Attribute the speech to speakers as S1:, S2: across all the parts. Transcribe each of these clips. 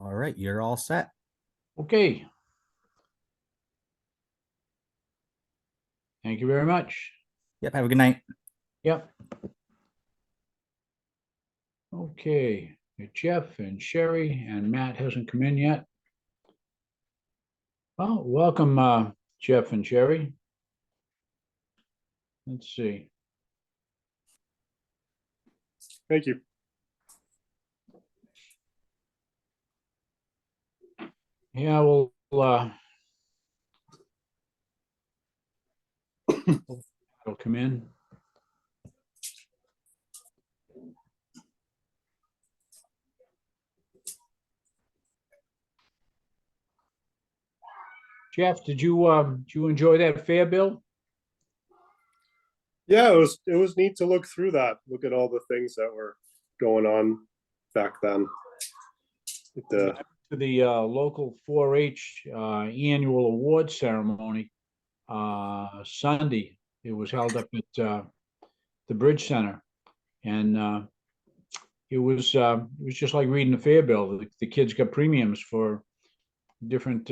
S1: All right, you're all set.
S2: Okay. Thank you very much.
S1: Yep, have a good night.
S2: Yep. Okay, Jeff and Sherry and Matt hasn't come in yet. Well, welcome, Jeff and Sherry. Let's see.
S3: Thank you.
S2: Yeah, we'll it'll come in. Jeff, did you enjoy that fair, Bill?
S3: Yeah, it was neat to look through that, look at all the things that were going on back then. The
S2: To the local 4-H annual award ceremony Sunday. It was held up at the Bridge Center, and it was just like reading the fair bill. The kids got premiums for different.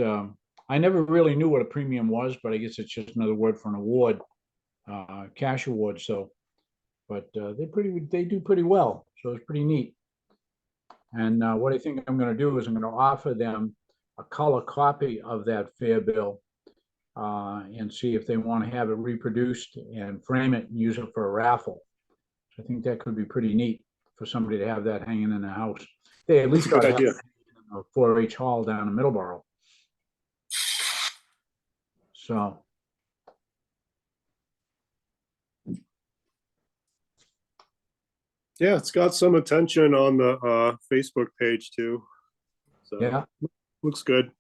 S2: I never really knew what a premium was, but I guess it's just another word for an award, cash award. So, but they do pretty well. So it's pretty neat. And what I think I'm going to do is I'm going to offer them a color copy of that fair bill and see if they want to have it reproduced and frame it and use it for a raffle. So I think that could be pretty neat for somebody to have that hanging in their house. They at least
S3: That's a good
S2: got
S3: idea.
S2: a 4-H hall down in Middleborough. So
S3: Yeah, it's got some attention on the Facebook page too. So
S2: yeah,
S3: looks good.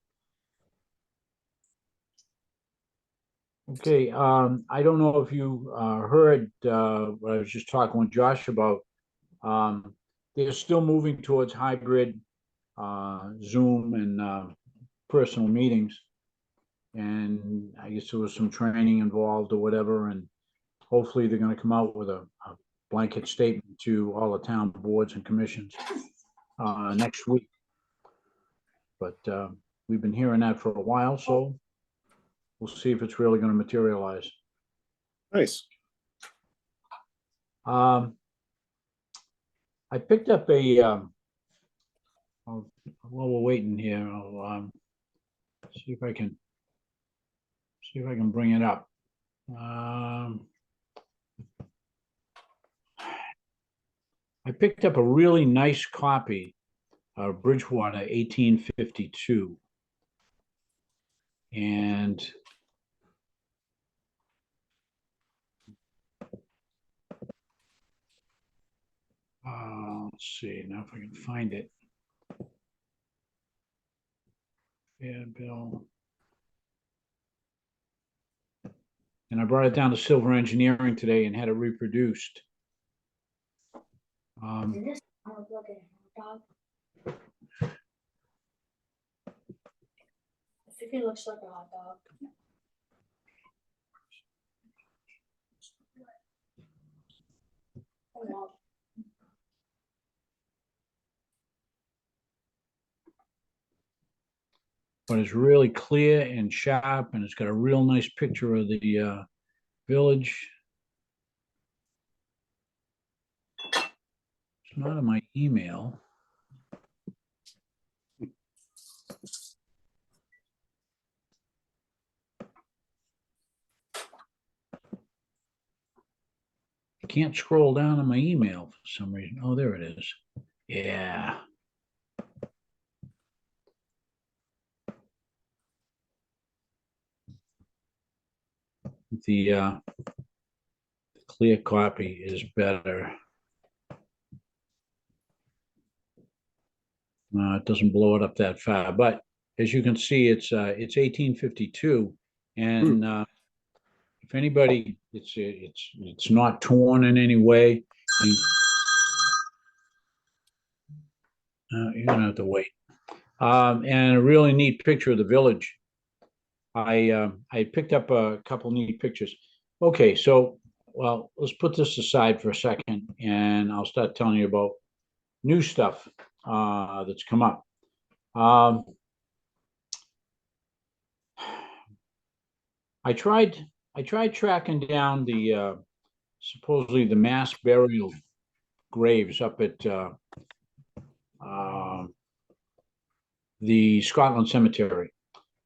S2: okay. I don't know if you heard what I was just talking with Josh about. They're still moving towards hybrid Zoom and personal meetings. And I guess there was some training involved or whatever, and hopefully they're going to come out with a blanket statement to all the town boards and commissions next week. But we've been hearing that for a while, so we'll see if it's really going to materialize.
S3: Nice.
S2: I picked up a, while we're waiting here, I'll see if I can bring it up. I picked up a really nice copy of Bridgewater 1852. And let's see now if I can find it. Yeah, Bill. And I brought it down to Silver Engineering today and had it reproduced.
S4: This look at dog. I think it looks like a hot dog. Oh, wow.
S2: But it's really clear and sharp, and it's got a real nice picture of the village. It's not in my email. I can't scroll down on my email for some reason. Oh, there it is. Yeah. The clear copy is better. It doesn't blow it up that far, but as you can see, it's 1852, and if anybody, it's not torn in any way. You're gonna have to wait. And a really neat picture of the village. I picked up a couple neat pictures. Okay, so well, let's put this aside for a second, and I'll start telling you about new stuff that's come up. Um, I tried tracking down the supposedly the mass burial graves up at the Scotland Cemetery.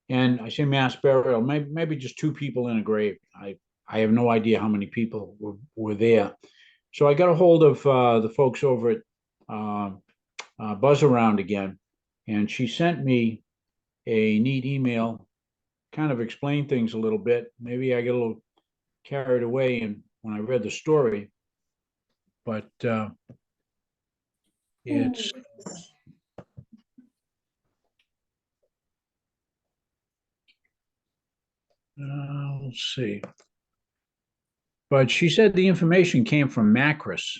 S2: And I say mass burial, maybe just two people in a grave. I have no idea how many people were there. So I got a hold of the folks over at Buzz Around again, and she sent me a neat email, kind of explained things a little bit. Maybe I got a little carried away and when I read the story, but it's let's see. But she said the information came from Macris.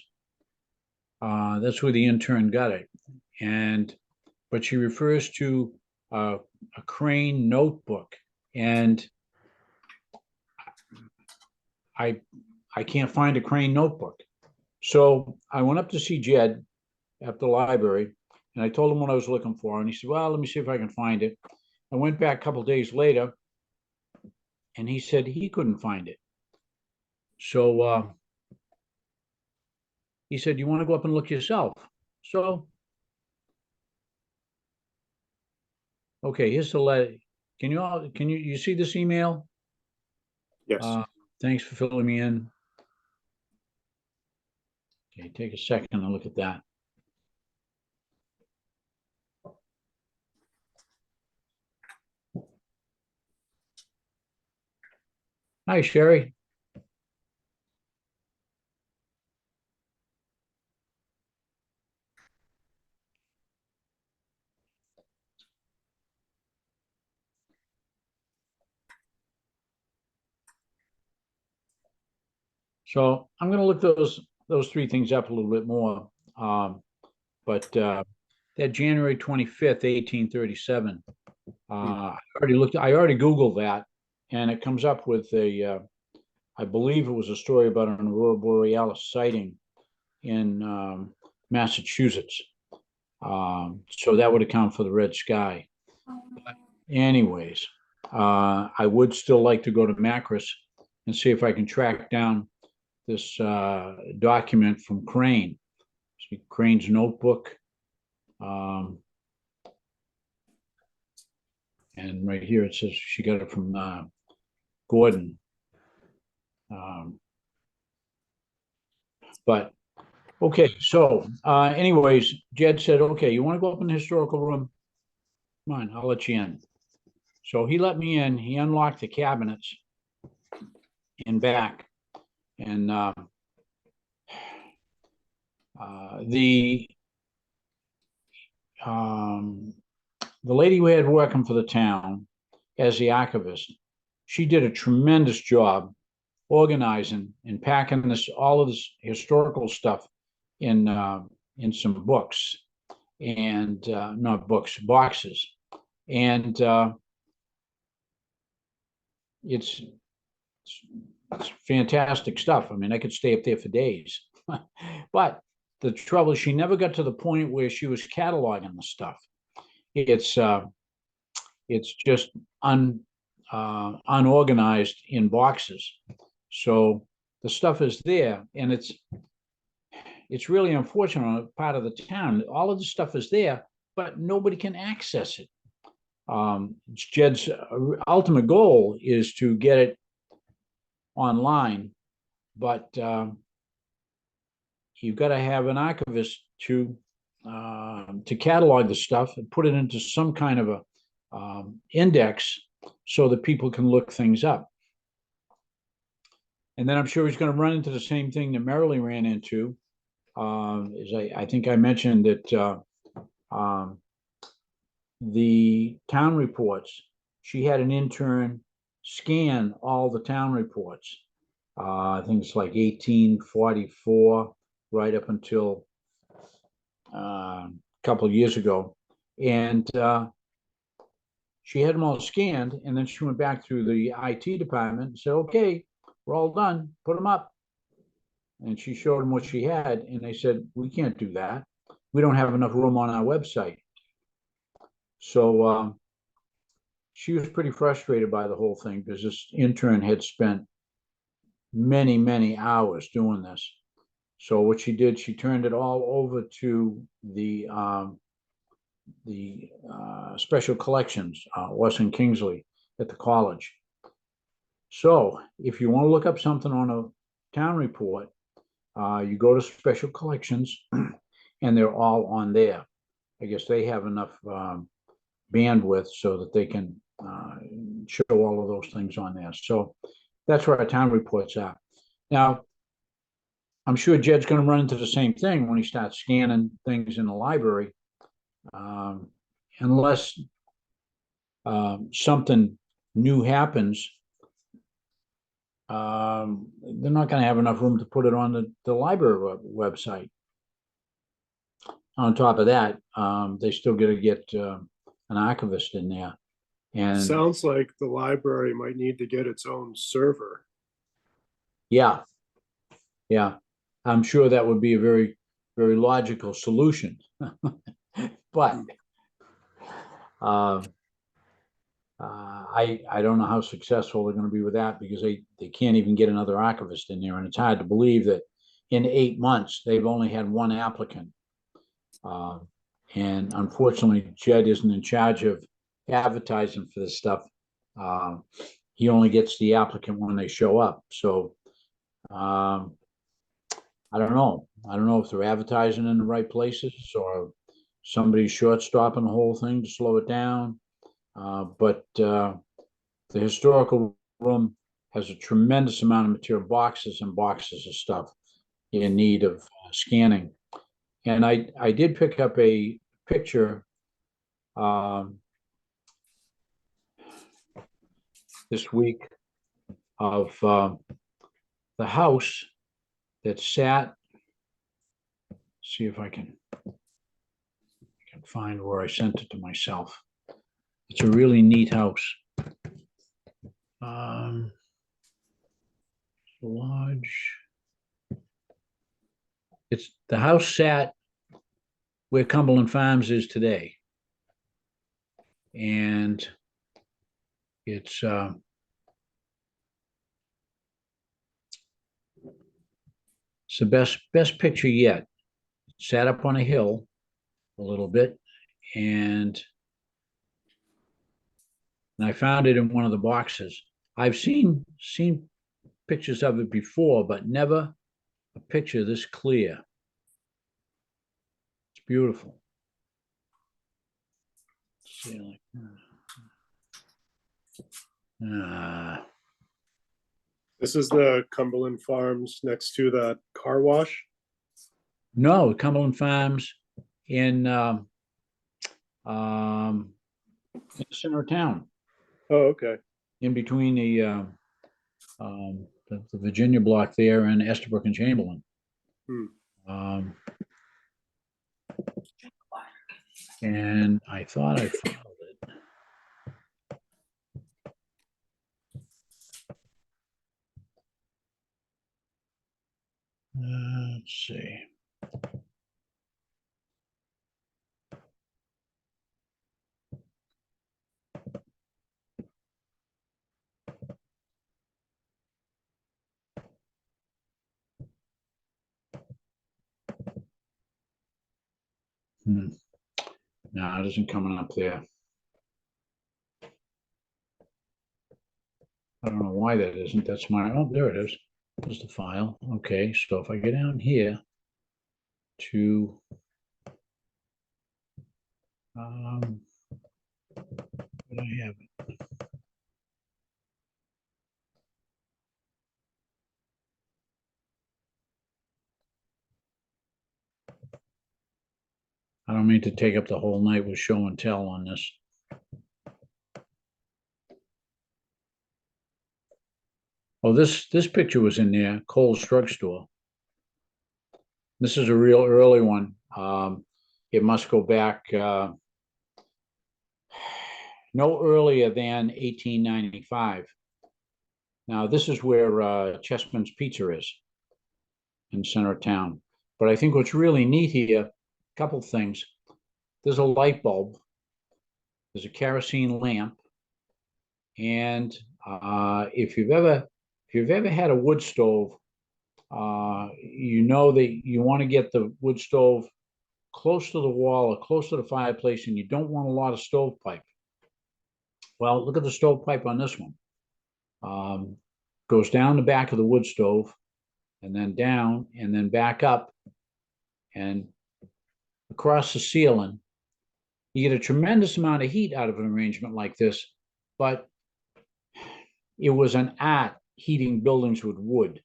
S2: That's where the intern got it. But she refers to a Crane notebook, and I can't find a Crane notebook. So I went up to see Jed at the library, and I told him what I was looking for, and he said, "Well, let me see if I can find it." I went back a couple days later, and he said he couldn't find it. So he said, "You want to go up and look yourself?" So, okay, here's the letter. Can you see this email?
S3: Yes.
S2: Thanks for filling me in. Okay, take a second and look at that. Hi, Sherry. So I'm going to look those three things up a little bit more. But that January 25th, 1837, I already Googled that, and it comes up with I believe it was a story about an aurora borealis sighting in Massachusetts. So that would account for the red sky. But anyways, I would still like to go to Macris and see if I can track down this document from Crane. Crane's notebook. And right here it says she got it from Gordon. But okay, so anyways, Jed said, "Okay, you want to go up in the historical room? Come on, I'll let you in." So he let me in. He unlocked the cabinets in back, and the lady we had working for the town as the archivist, she did a tremendous job organizing and packing all of this historical stuff in some books and not books, boxes, and it's fantastic stuff. I mean, I could stay up there for days, but the trouble is she never got to the point where she was cataloging the stuff. It's just unorganized in boxes. So the stuff is there, and it's really unfortunate on the part of the town. All of the stuff is there, but nobody can access it. Jed's ultimate goal is to get it online, but you've got to have an archivist to catalog the stuff and put it into some kind of a index so that people can look things up. And then I'm sure he's going to run into the same thing that Merrily ran into. I think I mentioned that the town reports, she had an intern scan all the town reports. I think it's like 1844, right up until a couple of years ago. And she had them all scanned, and then she went back through the IT department and said, "Okay, we're all done, put them up." And she showed them what she had, and they said, "We can't do that. We don't have enough room on our website." So she was pretty frustrated by the whole thing because this intern had spent many, many hours doing this. So what she did, she turned it all over to the special collections, Weston Kingsley at the college. So if you want to look up something on a town report, you go to special collections and they're all on there. I guess they have enough bandwidth so that they can show all of those things on there. So that's where our town reports are. Now, I'm sure Jed's going to run into the same thing when he starts scanning things in the library, unless something new happens. They're not going to have enough room to put it on the library website. On top of that, they still got to get an archivist in there. And
S3: Sounds like the library might need to get its own server.
S2: yeah, I'm sure that would be a very, very logical solution. But I don't know how successful they're going to be with that, because they can't even get another archivist in there, and it's hard to believe that in 8 months they've only had one applicant. And unfortunately, Jed isn't in charge of advertising for this stuff. He only gets the applicant when they show up. So I don't know. I don't know if they're advertising in the right places or somebody's short stopping the whole thing to slow it down. But the historical room has a tremendous amount of material, boxes and boxes of stuff in need of scanning. And I did pick up a picture this week of the house that sat. See if I can find where I sent it to myself. It's a really neat house. Lodge. It's the house sat where Cumberland Farms is today. And it's the best picture yet. It sat up on a hill a little bit, and I found it in one of the boxes. I've seen pictures of it before, but never a picture this clear. It's beautiful.
S3: This is the Cumberland Farms next to that car wash.
S2: No, Cumberland Farms in the center of town,
S3: Oh, okay.
S2: in between the Virginia block there and Estabrook and Chamberlain. And I thought I found it. Let's see. No, it isn't coming up there. I don't know why that isn't. That's my, oh, there it is. There's the file. Okay, so if I go down here to where I have it. I don't mean to take up the whole night with show and tell on this. Oh, this picture was in there, Kohl's Drugstore. This is a real early one. It must go back no earlier than 1895. Now, this is where Chessman's Pizza is in center of town. But I think what's really neat here, a couple things. There's a light bulb There's a kerosene lamp. And if you've ever had a wood stove, you know that you want to get the wood stove close to the wall or close to the fireplace, and you don't want a lot of stovepipe. Well, look at the stovepipe on this one. Goes down the back of the wood stove, and then down, and then back up, and across the ceiling. You get a tremendous amount of heat out of an arrangement like this, but it was an art heating buildings with wood,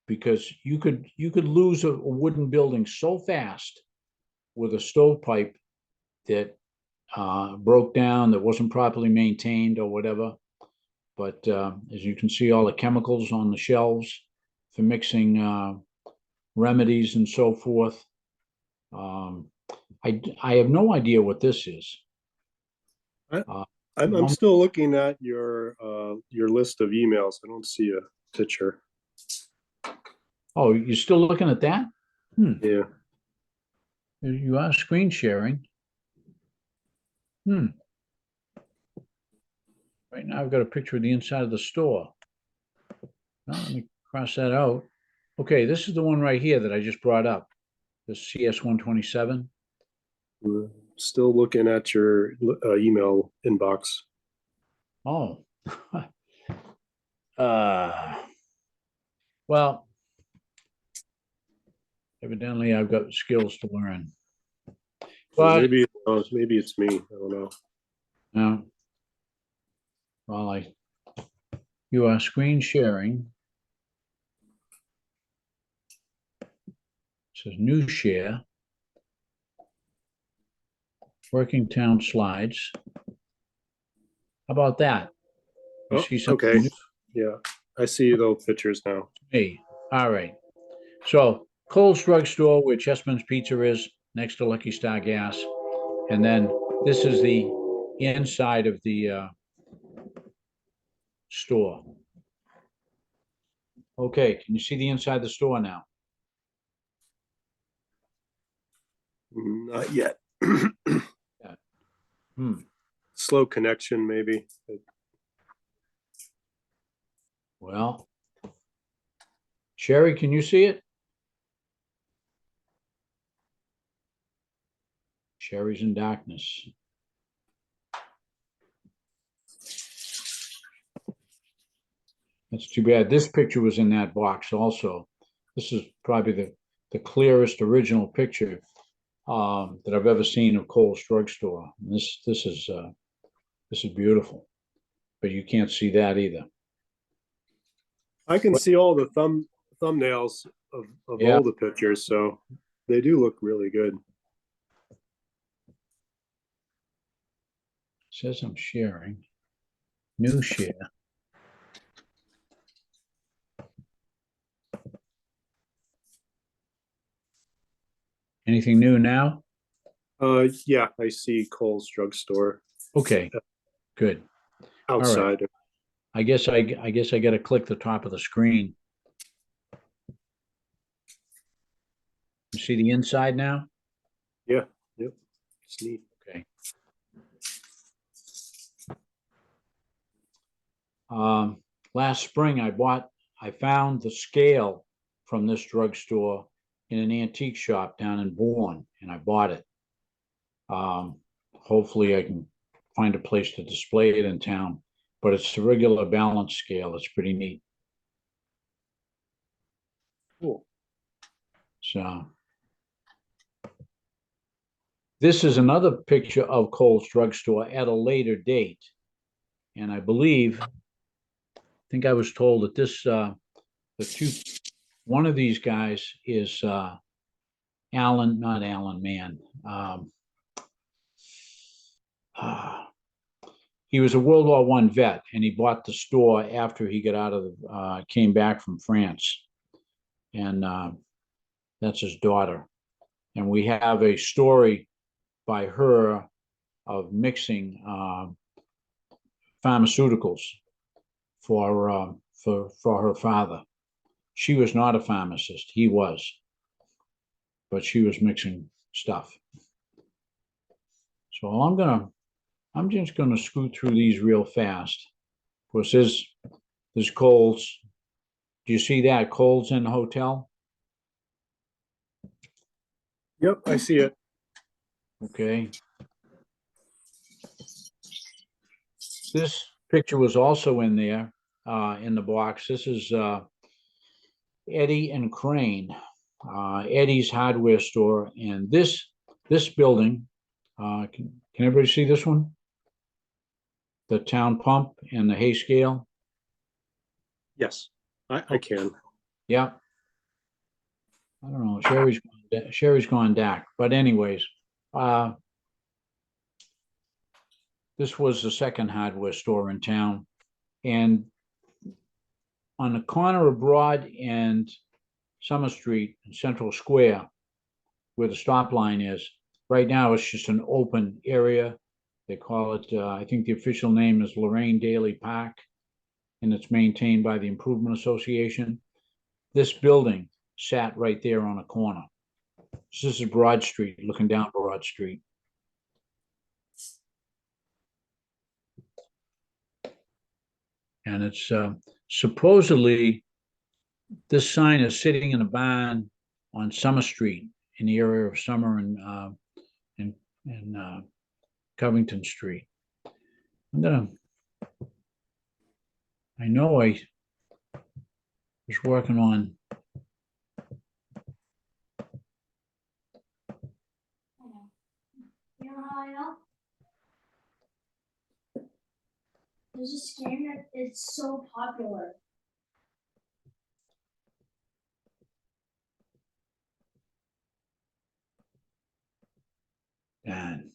S2: because you could lose a wooden building so fast with a stovepipe that broke down, that wasn't properly maintained or whatever. But as you can see, all the chemicals on the shelves for mixing remedies and so forth. I have no idea what this is.
S3: I'm still looking at your list of emails. I don't see a picture.
S2: Oh, you're still looking at that?
S3: Yeah.
S2: You are screen sharing. Right now I've got a picture of the inside of the store. Well, let me cross that out. Okay, this is the one right here that I just brought up. The CS-127.
S3: Still looking at your email inbox.
S2: Oh. Well, evidently I've got skills to learn. But
S3: Maybe it's me. I don't know.
S2: no. Well, you are screen sharing. It says new share. Working town slides. How about that? You
S3: Oh,
S2: see something
S3: okay.
S2: new?
S3: Yeah, I see those pictures now.
S2: Hey, all right. So Cole's Drugstore, where Chessman's Pizza is, next to Lucky Star Gas. And then this is the inside of the store. Okay, can you see the inside of the store now?
S3: Not yet. Slow connection, maybe.
S2: Well, Sherry, can you see it? Sherry's in darkness. That's too bad. This picture was in that box also. This is probably the clearest original picture that I've ever seen of Cole's Drugstore. This is beautiful, but you can't see that either.
S3: I can see all the thumbnails of
S2: Yeah.
S3: all the pictures, so they do look really good.
S2: Says I'm sharing. New share. Anything new now?
S3: Yeah, I see Cole's Drugstore
S2: Okay, good.
S3: outside.
S2: I guess I got to click the top of the screen. You see the inside now?
S3: Yeah, yep, it's neat.
S2: Okay. Last spring I found the scale from this drugstore in an antique shop down in Bourne, and I bought it. Hopefully I can find a place to display it in town, but it's a regular balance scale. It's pretty neat.
S3: Cool.
S2: So this is another picture of Cole's Drugstore at a later date. And I think I was told that this, one of these guys is not Alan Mann. He was a World War I vet, and he bought the store after he got out of came back from France. And that's his daughter. And we have a story by her of mixing pharmaceuticals for her father. She was not a pharmacist, he was, but she was mixing stuff. So I'm gonna I'm just gonna scoot through these real fast. Of course, there's Coles. Do you see that? Coles in the hotel?
S3: Yep, I see it.
S2: Okay. This picture was also in there, in the box. This is Eddie and Crane, Eddie's hardware store. And this building, can everybody see this one? The town pump and the hay scale.
S3: Yes, I can.
S2: Yeah. I don't know. Sherry's gone dark. But anyways, this was the second hardware store in town. And on the corner of Broad and Summer Street in Central Square, where the stop line is, right now it's just an open area. They call it, I think the official name is Lorraine Daly Park, and it's maintained by the Improvement Association. This building sat right there on a corner. So this is Broad Street, looking down Broad Street. And it's supposedly, this sign is sitting in a barn on Summer Street in the area of Summer and Covington Street. I know I was working on,
S4: You know how I know? There's this game that it's so popular.
S2: and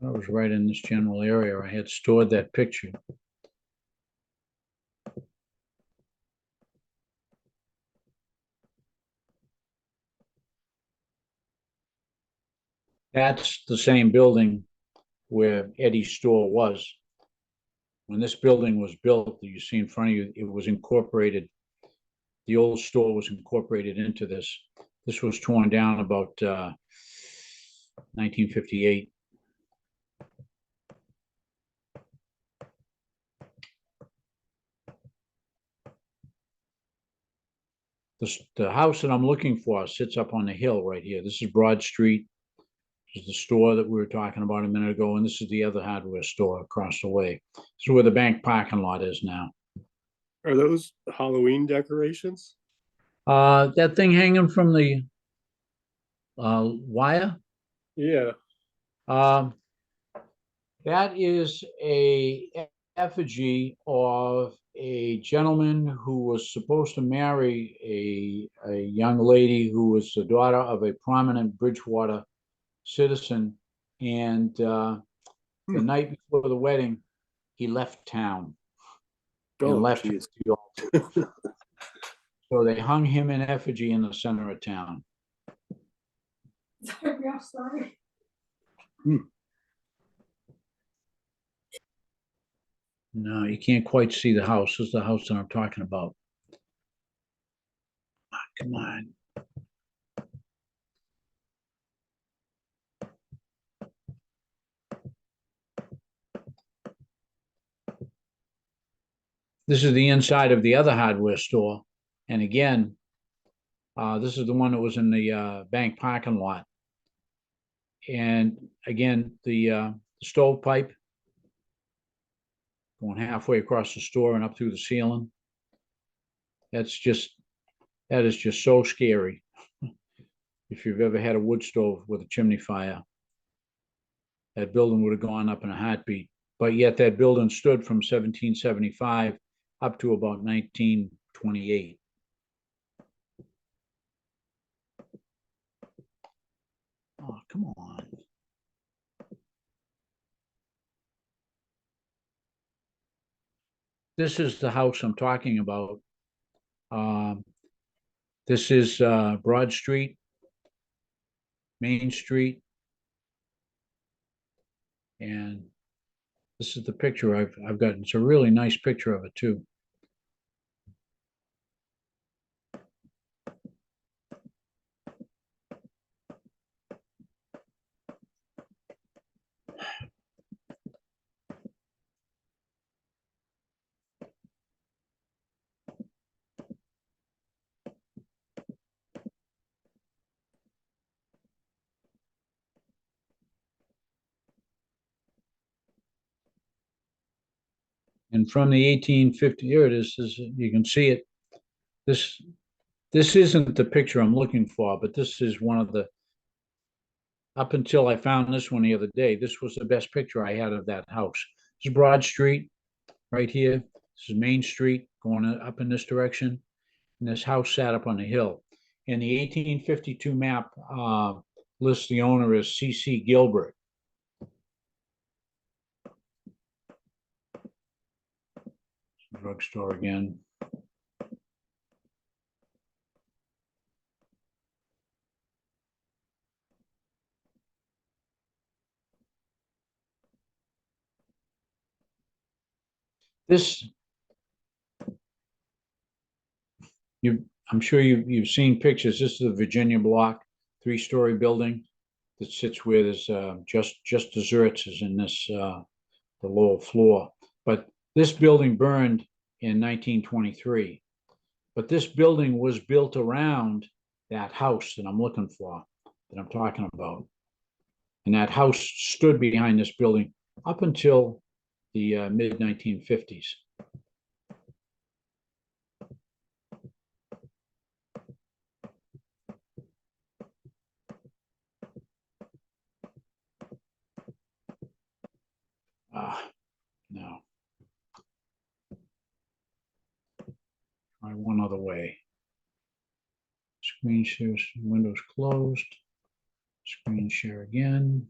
S2: I was right in this general area. I had stored that picture. That's the same building where Eddie's store was. When this building was built that you see in front of you, it was incorporated. The old store was incorporated into this. This was torn down about 1958. The house that I'm looking for sits up on the hill right here. This is Broad Street. This is the store that we were talking about a minute ago, and this is the other hardware store across the way. This is where the bank parking lot is now.
S3: Are those Halloween decorations?
S2: That thing hanging from the wire,
S3: Yeah.
S2: that is a effigy of a gentleman who was supposed to marry a young lady who was the daughter of a prominent Bridgewater citizen. And the night before the wedding, he left town and
S3: Oh,
S2: left
S3: geez.
S2: the altar. So they hung him in effigy in the center of town.
S4: Sorry, real story.
S2: No, you can't quite see the house. This is the house that I'm talking about. Come on. This is the inside of the other hardware store. And again, this is the one that was in the bank parking lot. And again, the stovepipe going halfway across the store and up through the ceiling. That is just so scary. If you've ever had a wood stove with a chimney fire, that building would have gone up in a heartbeat. But yet that building stood from 1775 up to about 1928. Oh, come on. This is the house I'm talking about. This is Broad Street, Main Street. And this is the picture I've gotten. It's a really nice picture of it too. And from the 1850, here it is, you can see it. This isn't the picture I'm looking for, but this is one of the, up until I found this one the other day, this was the best picture I had of that house. This is Broad Street right here. This is Main Street going up in this direction. And this house sat up on the hill. And the 1852 map lists the owner as C.C. Gilbert. Drugstore again. This, I'm sure you've seen pictures. This is the Virginia Block, 3-story building that sits where there's just desserts is in this the lower floor. But this building burned in 1923. But this building was built around that house that I'm looking for, that I'm talking about. And that house stood behind this building up until the mid 1950s. No. Try one other way. Screen share, windows closed. Screen share again.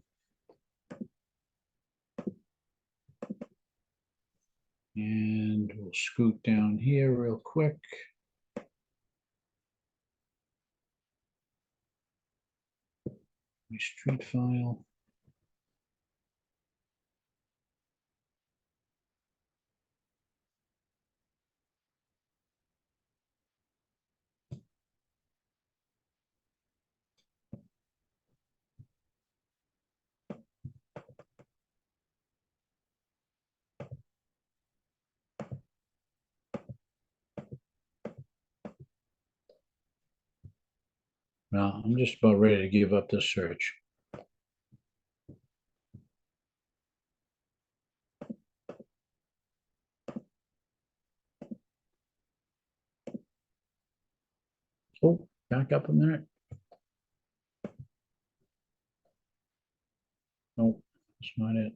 S2: And we'll scoot down here real quick. My street file. Well, I'm just about ready to give up this search. Oh, back up a minute. Nope, that's not it.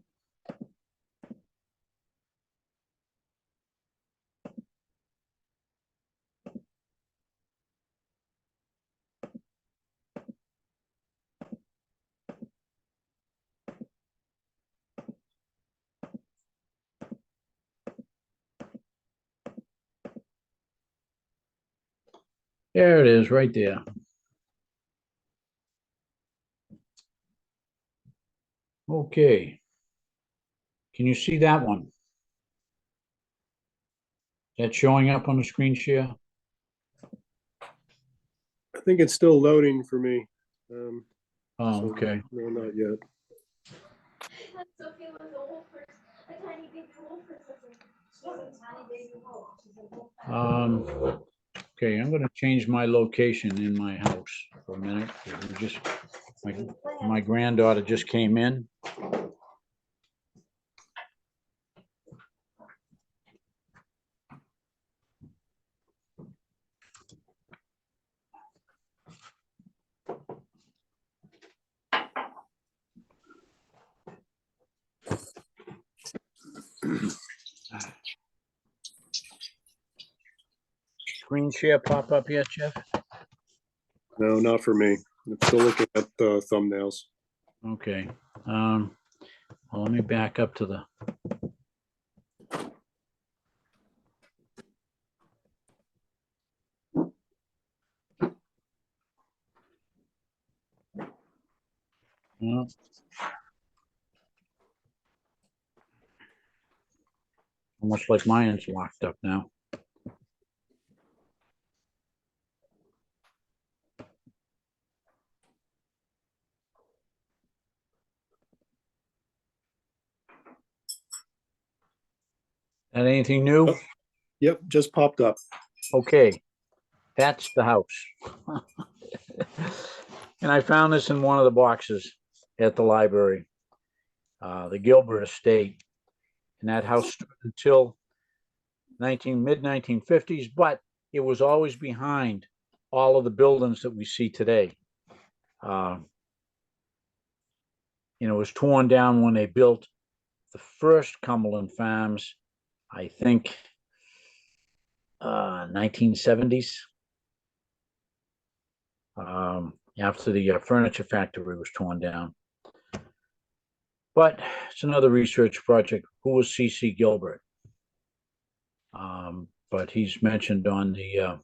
S2: There it is, right there. Okay. Can you see that one? That's showing up on the screen share?
S3: I think it's still loading for me.
S2: Oh,
S3: So,
S2: okay.
S3: No, not yet.
S4: That's Sophie was a whole person, a tiny baby wolf person. She was a tiny baby wolf. She's a wolf.
S2: Okay, I'm gonna change my location in my house for a minute. My granddaughter just came in. Screen share pop up yet, Jeff?
S3: No, not for me. I'm still looking at the thumbnails.
S2: Okay. Well, let me back up to the. Well, almost like mine's locked up now. And anything new?
S3: Yep, just popped up.
S2: Okay, that's the house. And I found this in one of the boxes at the library, the Gilbert Estate. And that house stood until mid-1950s, but it was always behind all of the buildings that we see today. It was torn down when they built the first Cumberland Farms, I think, 1970s. After the furniture factory was torn down. But it's another research project. Who was C.C. Gilbert? But he's mentioned on the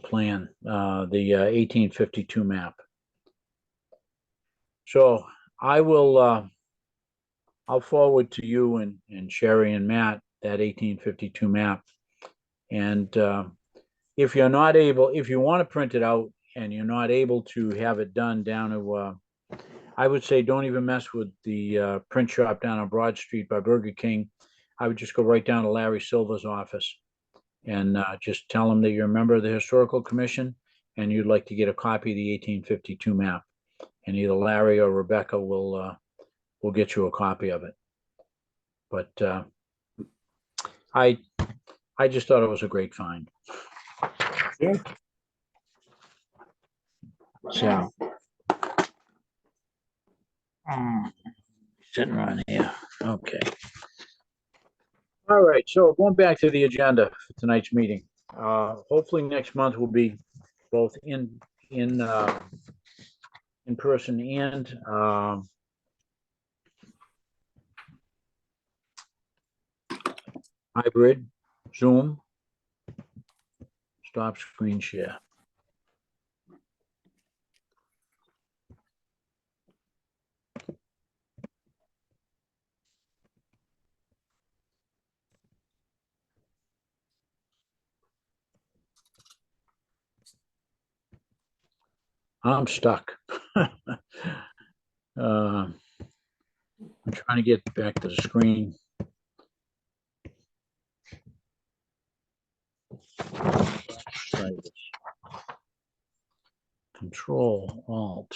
S2: plan, the 1852 map. So I will, I'll forward to you and Sherry and Matt that 1852 map. And if you're not able, if you want to print it out and you're not able to have it done down to, I would say don't even mess with the print shop down on Broad Street by Burger King. I would just go right down to Larry Silver's office and just tell him that you're a member of the Historical Commission and you'd like to get a copy of the 1852 map. And either Larry or Rebecca will get you a copy of it. But I just thought it was a great find.
S3: Yeah.
S2: So sitting around here. Okay. All right. So going back to the agenda for tonight's meeting. Hopefully next month will be both in person and hybrid, Zoom. Stop screen share. I'm stuck. I'm trying to get back to the screen. Control Alt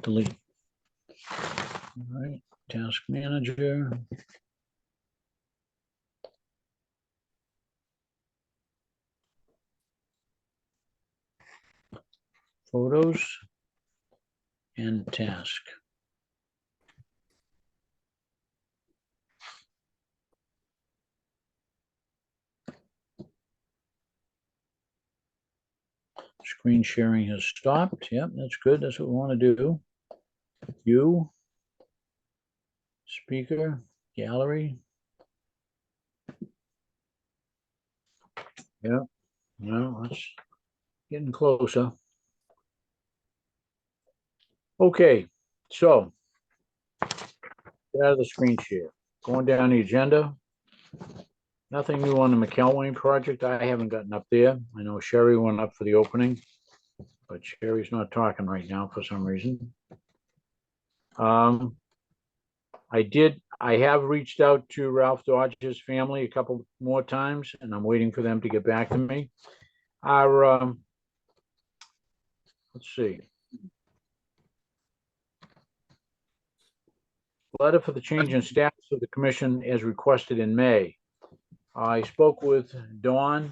S2: delete. All right, task manager. Photos and task. Screen sharing has stopped. Yep, that's good. That's what we want to do. View, speaker, gallery. Yep, no, that's getting closer. Okay, so get out of the screen share. Going down the agenda. Nothing new on the McElwain project. I haven't gotten up there. I know Sherry went up for the opening, but Sherry's not talking right now for some reason. I have reached out to Ralph Dodge's family a couple more times, and I'm waiting for them to get back to me. Our, let's see. Letter for the change in status of the commission as requested in May. I spoke with Dawn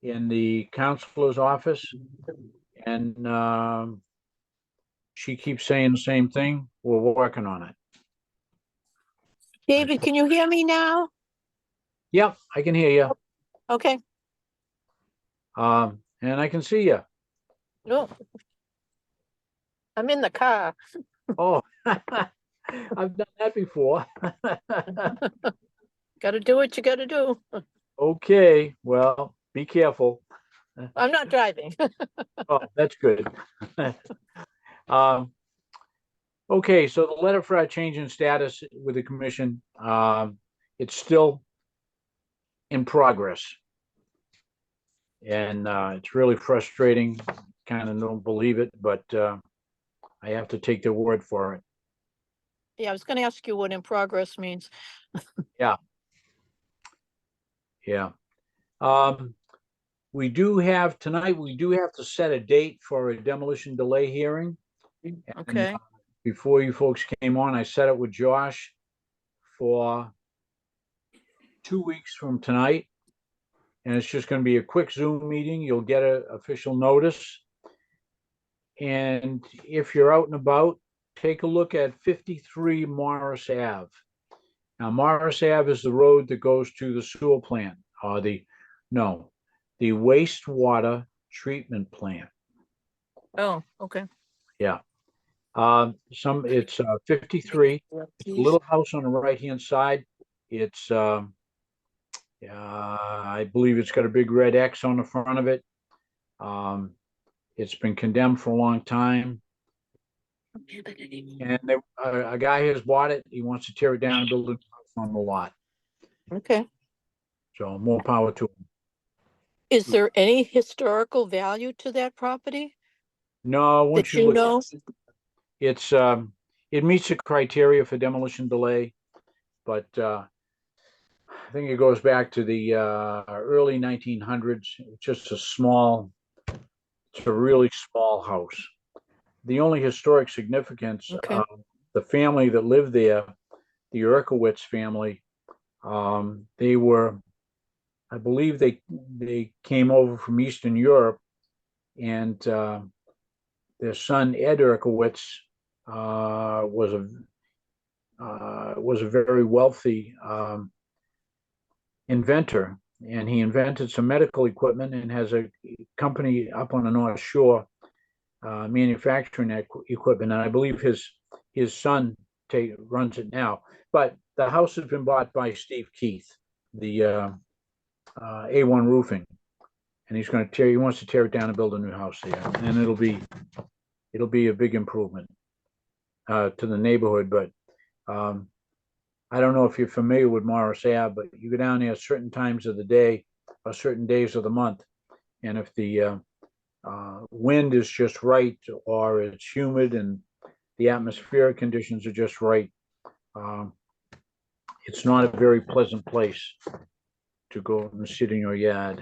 S2: in the counselor's office, and she keeps saying the same thing. We're working on it.
S5: David, can you hear me now?
S2: Yep, I can hear you.
S5: Okay.
S2: And I can see you.
S5: No. I'm in the car.
S2: Oh, I've done that before.
S5: Gotta do what you gotta do.
S2: Okay, well, be careful.
S5: I'm not driving.
S2: Oh, that's good. Okay, so the letter for our change in status with the commission, it's still in progress. And it's really frustrating. Kind of don't believe it, but I have to take their word for it.
S5: Yeah, I was gonna ask you what in progress means.
S2: Yeah. We do have tonight, we do have to set a date for a demolition delay hearing. And,
S5: Okay.
S2: before you folks came on, I set it with Josh for 2 weeks from tonight. And it's just going to be a quick Zoom meeting. You'll get an official notice. And if you're out and about, take a look at 53 Morris Ave. Now, Morris Ave is the road that goes to the sewer plant, or the wastewater treatment plant.
S5: Oh, okay.
S2: Yeah. It's 53. It's a little house on the right-hand side. It's, I believe it's got a big red X on the front of it. It's been condemned for a long time. And a guy has bought it. He wants to tear it down and build a house on the lot.
S5: Okay.
S2: So more power to him.
S5: Is there any historical value to that property
S2: No, once
S5: that
S2: you
S5: you
S2: look,
S5: know?
S2: it's, it meets the criteria for demolition delay, but, I think it goes back to the, early 1900s. It's just it's a really small house. The only historic significance,
S5: Okay.
S2: the family that lived there, the Urkowitz family, they were, I believe they came over from Eastern Europe, and their son Ed Urkowitz was a very wealthy inventor, and he invented some medical equipment and has a company up on the North Shore manufacturing that equipment. And I believe his son runs it now. But the house has been bought by Steve Keith, the A1 Roofing, and he wants to tear it down and build a new house there, and it'll be a big improvement to the neighborhood. But I don't know if you're familiar with Morris Ave, but you go down there at certain times of the day or certain days of the month, and if the wind is just right, or it's humid and the atmospheric conditions are just right, it's not a very pleasant place to go and sit in your yard.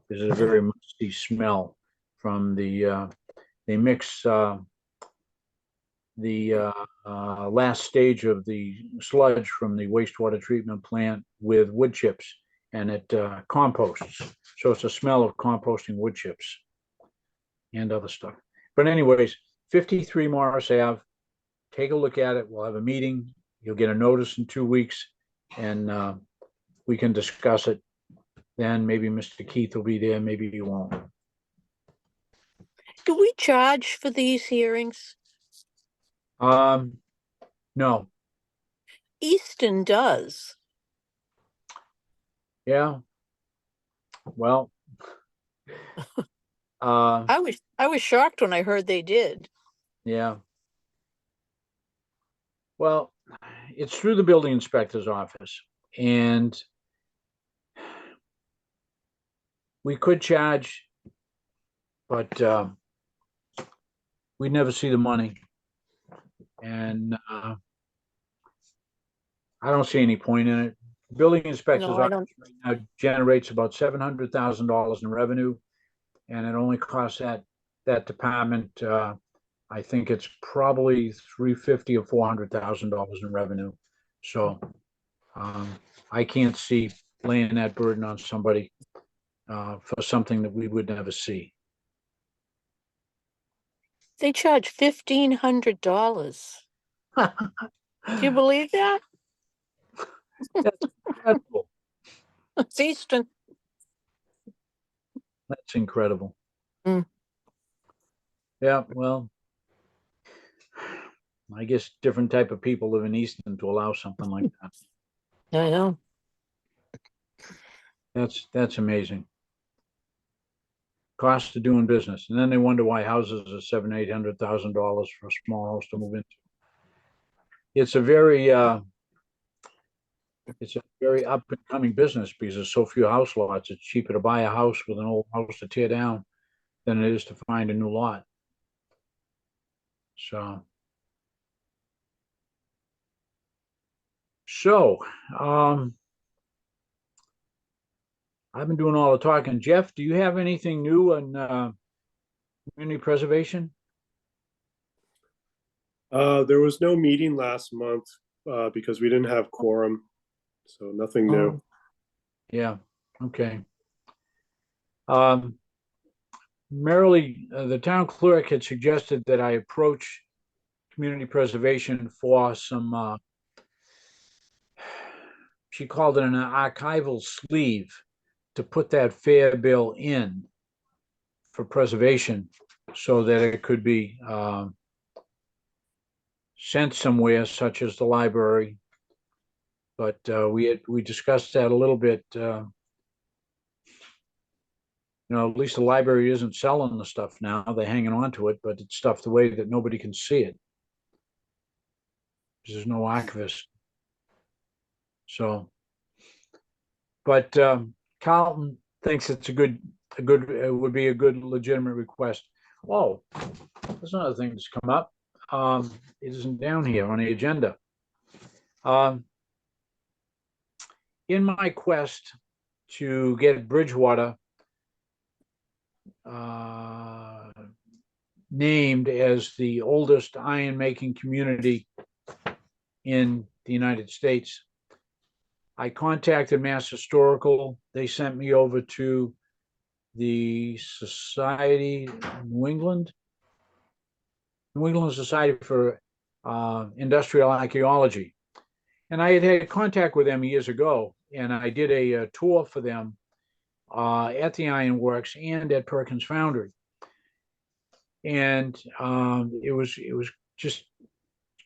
S2: There's a very musty smell from they mix the last stage of the sludge from the wastewater treatment plant with wood chips, and it composts. So it's a smell of composting wood chips and other stuff. But anyways, 53 Morris Ave, take a look at it. We'll have a meeting. You'll get a notice in 2 weeks, and we can discuss it. Then maybe Mr. Keith will be there, maybe he won't.
S5: Do we charge for these hearings?
S2: No.
S5: Easton does.
S2: Yeah. Well,
S5: I was shocked when I heard they did.
S2: yeah. Well, it's through the building inspector's office, and we could charge, but we'd never see the money. And I don't see any point in it. Building inspector's
S5: No, I
S2: office
S5: don't.
S2: right now generates about $700,000 in revenue, and it only costs that department, I think it's probably $350,000 or $400,000 in revenue. So I can't see laying that burden on somebody for something that we would never see.
S5: They charge $1,500. Do you believe that?
S2: That's incredible.
S5: It's Easton.
S2: That's incredible.
S5: Mm.
S2: Yeah, well, I guess different type of people live in Easton to allow something like that.
S5: I know.
S2: That's amazing. Cost of doing business, and then they wonder why houses are $700,000-800,000 for a small house to move into. It's a very up and coming business because there's so few house lots. It's cheaper to buy a house with an old house to tear down than it is to find a new lot. So, I've been doing all the talking. Jeff, do you have anything new on community preservation?
S3: There was no meeting last month. because we didn't have quorum, so nothing new.
S5: Oh.
S2: Yeah, okay. Merrily, the town clerk had suggested that I approach community preservation for some, she called it an archival sleeve to put that fair bill in for preservation so that it could be sent somewhere such as the library. But we discussed that a little bit. At least the library isn't selling the stuff now. They're hanging on to it, but it's stuffed away that nobody can see it. There's no archivist. So, but Carlton thinks it's it would be a good legitimate request. Oh, there's another thing that's come up. It isn't down here on the agenda. In my quest to get Bridgewater named as the oldest iron making community in the United States, I contacted Mass Historical. They sent me over to the Society New England Society for Industrial Archaeology. And I had contact with them years ago, and I did a tour for them at the Iron Works and at Perkins Foundry. And it was just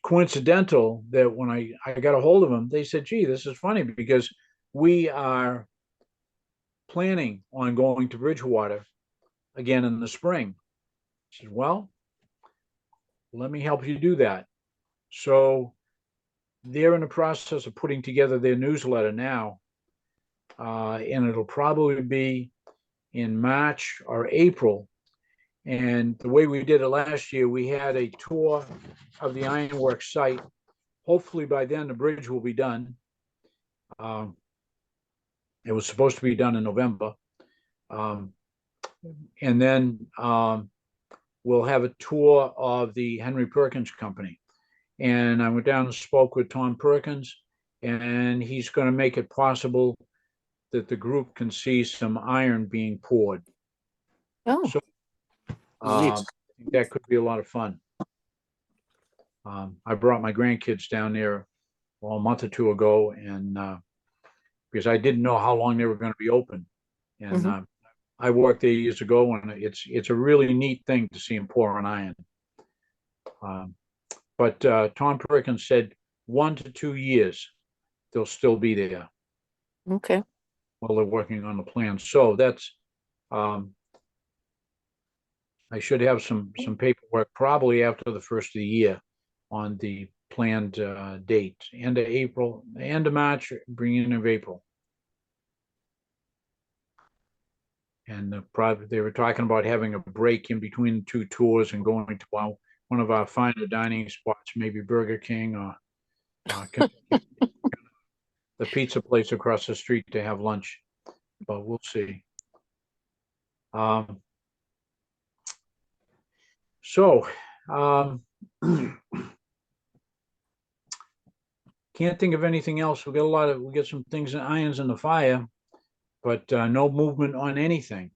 S2: coincidental that when I got a hold of them, they said, gee, this is funny because we are planning on going to Bridgewater again in the spring. I said, well, let me help you do that. So they're in the process of putting together their newsletter now. And it'll probably be in March or April. And the way we did it last year, we had a tour of the Ironworks site. Hopefully by then the bridge will be done. It was supposed to be done in November. And then we'll have a tour of the Henry Perkins Company. And I went down and spoke with Tom Perkins, and he's going to make it possible that the group can see some iron being poured.
S5: Oh,
S2: So I think that could be a lot of fun. I brought my grandkids down there a month or two ago, and because I didn't know how long they were going to be open. And I worked there years ago, and it's a really neat thing to see them pour on iron. But Tom Perkins said 1 to 2 years they'll still be there
S5: okay.
S2: while they're working on the plan. So that's I should have some paperwork probably after the first of the year on the planned date, end of April, end of March, beginning of April. And they were talking about having a break in between the two tours and going to one of our finer dining spots, maybe Burger King or the pizza place across the street to have lunch, but we'll see. Can't think of anything else. We got some things, irons in the fire, but no movement on anything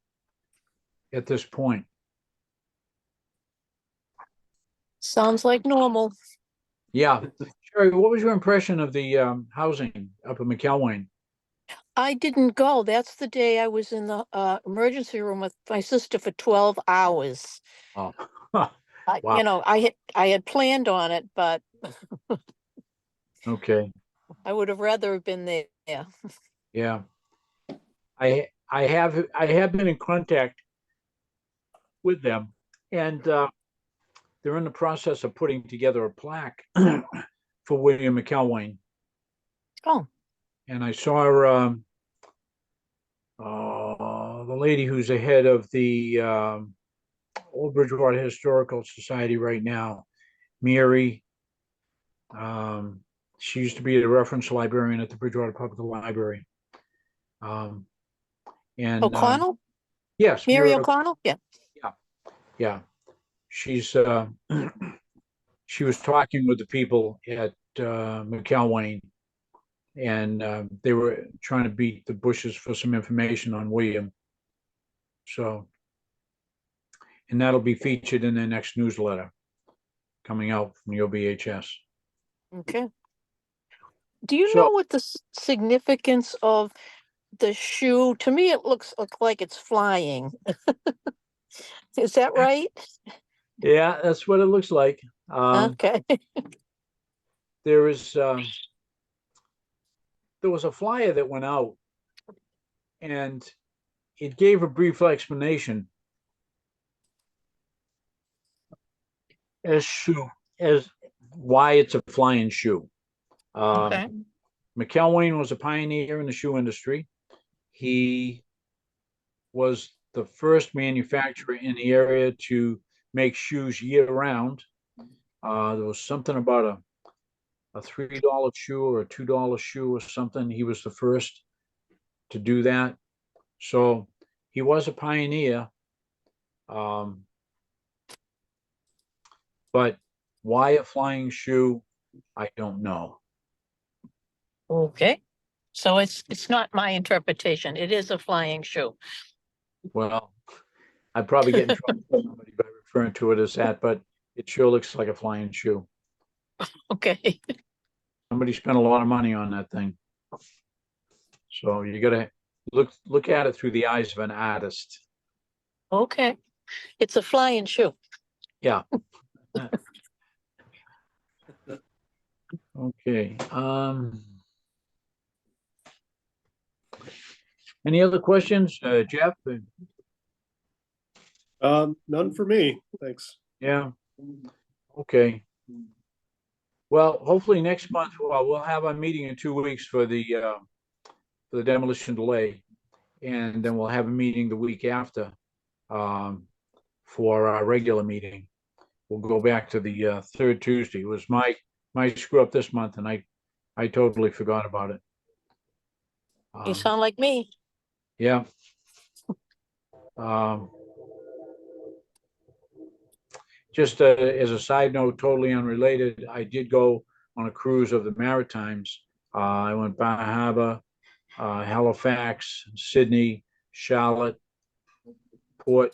S2: at this point.
S5: Sounds like normal.
S2: Yeah. Sherry, what was your impression of the housing up in McElwain?
S5: I didn't go. That's the day I was in the emergency room with my sister for 12 hours.
S2: Oh,
S5: Wow. I had planned on it, but
S2: okay.
S5: I would have rather have been there.
S2: Yeah. I have been in contact with them, and they're in the process of putting together a plaque for William McElwain.
S5: Oh.
S2: And I saw the lady who's the head of the Old Bridgewater Historical Society right now, Mary. She used to be the reference librarian at the Bridgewater Public Library. And
S5: O'Connell?
S2: yes,
S5: Mary O'Connell? Yeah.
S2: Yeah. She's she was talking with the people at McElwain. And they were trying to beat the Bushes for some information on William. So, and that'll be featured in their next newsletter coming out from the OBHS.
S5: Okay. Do you
S2: So-
S5: know what the significance of the shoe? To me, it looks like it's flying. Is that right?
S2: Yeah, that's what it looks like.
S5: Okay.
S2: There was a flyer that went out, and it gave a brief explanation as why it's a flying shoe.
S5: Okay.
S2: McElwain was a pioneer in the shoe industry. He was the first manufacturer in the area to make shoes year round. There was something about a $3 shoe or a $2 shoe or something. He was the first to do that. So he was a pioneer. But why a flying shoe? I don't know.
S5: Okay. So it's not my interpretation. It is a flying shoe.
S2: Well, I'd probably get in trouble with somebody by referring to it as that, but it sure looks like a flying shoe.
S5: Okay.
S2: Somebody spent a lot of money on that thing. So you gotta look at it through the eyes of an artist.
S5: Okay. It's a flying shoe.
S2: Yeah. Okay. Any other questions, Jeff?
S3: None for me, thanks.
S2: Yeah. Okay. Well, hopefully next month, we'll have a meeting in 2 weeks for the demolition delay. And then we'll have a meeting the week after for our regular meeting. We'll go back to the third Tuesday. It was my screw up this month, and I totally forgot about it.
S5: You sound like me.
S2: Yeah. Just as a side note, totally unrelated, I did go on a cruise of the Maritimes. I went Bar Harbor, Halifax, Sydney, Charlotte, Port,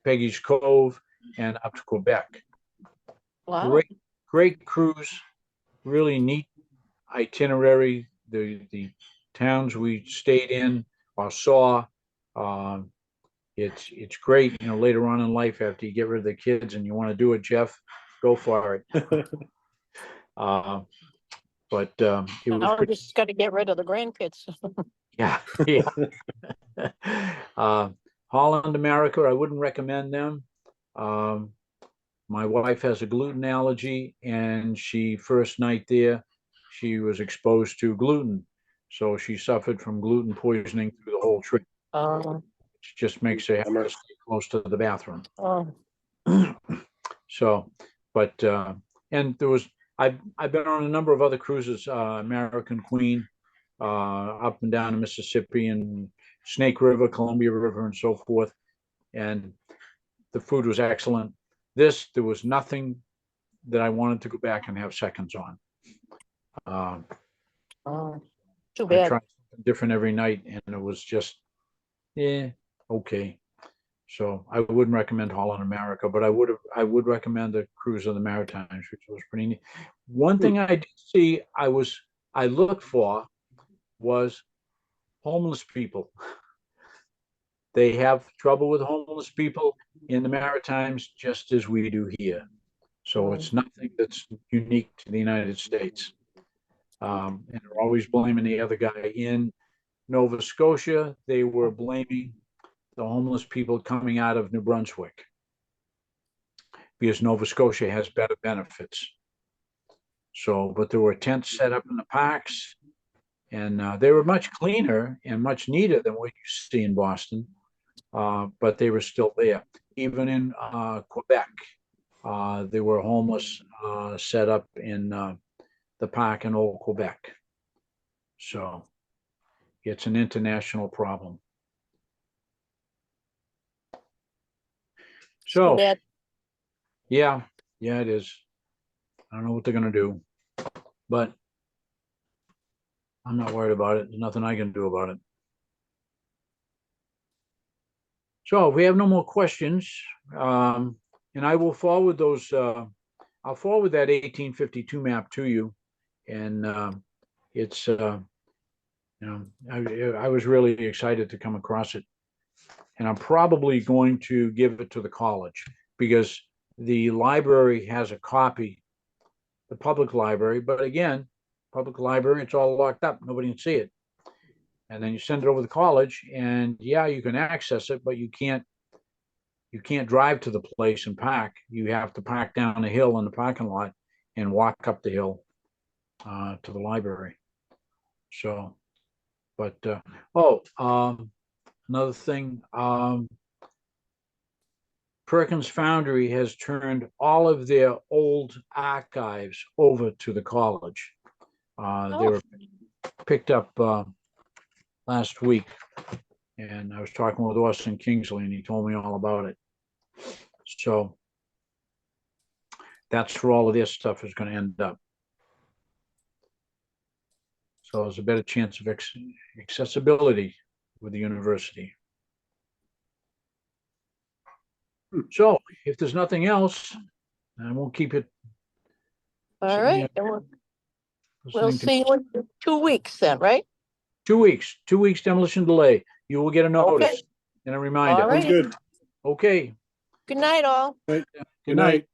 S2: Peggy's Cove, and up to Quebec.
S5: Wow.
S2: Great cruise, really neat itinerary. The towns we stayed in or saw, it's great. You know, later on in life, after you get rid of the kids and you want to do it, Jeff, go for it. But it was
S5: Now I
S2: pretty.
S5: just got to get rid of the grandkids.
S2: Yeah, yeah. Holland America, I wouldn't recommend them. My wife has a gluten allergy, and first night there, she was exposed to gluten. So she suffered from gluten poisoning through the whole trip. Which just makes her have to stay close to the bathroom. So, but and there was I've been on a number of other cruises, American Queen, up and down the Mississippi and Snake River, Columbia River, and so forth. And the food was excellent. There was nothing that I wanted to go back and have seconds on.
S5: Too
S2: I
S5: bad.
S2: tried something different every night, and it was just, yeah, okay. So I wouldn't recommend Holland America, but I would recommend the cruise of the Maritimes, which was pretty neat. One thing I did see, I looked for was homeless people. They have trouble with homeless people in the Maritimes just as we do here. So it's nothing that's unique to the United States. And they're always blaming the other guy. In Nova Scotia, they were blaming the homeless people coming out of New Brunswick because Nova Scotia has better benefits. So, but there were tents set up in the parks, and they were much cleaner and much neater than what you see in Boston. But they were still there. Even in Quebec, there were homeless set up in the park in Old Quebec. So it's an international problem. So
S5: Too bad.
S2: yeah, it is. I don't know what they're gonna do, but I'm not worried about it. There's nothing I can do about it. So if we have no more questions, and I will forward those, I'll forward that 1852 map to you. And it's, I was really excited to come across it. And I'm probably going to give it to the college because the library has a copy, the public library, but again, public library, it's all locked up. Nobody can see it. And then you send it over to the college and yeah, you can access it, but you can't drive to the place and park. You have to park down the hill in the parking lot and walk up the hill to the library. So, but, another thing, Perkins Foundry has turned all of their old archives over to the college. They
S5: Oh.
S2: were picked up last week, and I was talking with Austin Kingsley, and he told me all about it. So that's where all of this stuff is going to end up. So there's a better chance of accessibility with the university. So if there's nothing else, I won't keep it.
S5: All
S2: sitting
S5: right.
S2: here
S5: And We'll
S2: listening to-
S5: see you in 2 weeks then, right?
S2: 2 weeks, 2 weeks demolition delay. You will get a notice
S5: Okay.
S2: and a
S5: All
S2: reminder.
S5: right.
S3: Sounds good.
S2: Okay,
S5: Good night, all.
S3: Good
S2: good night.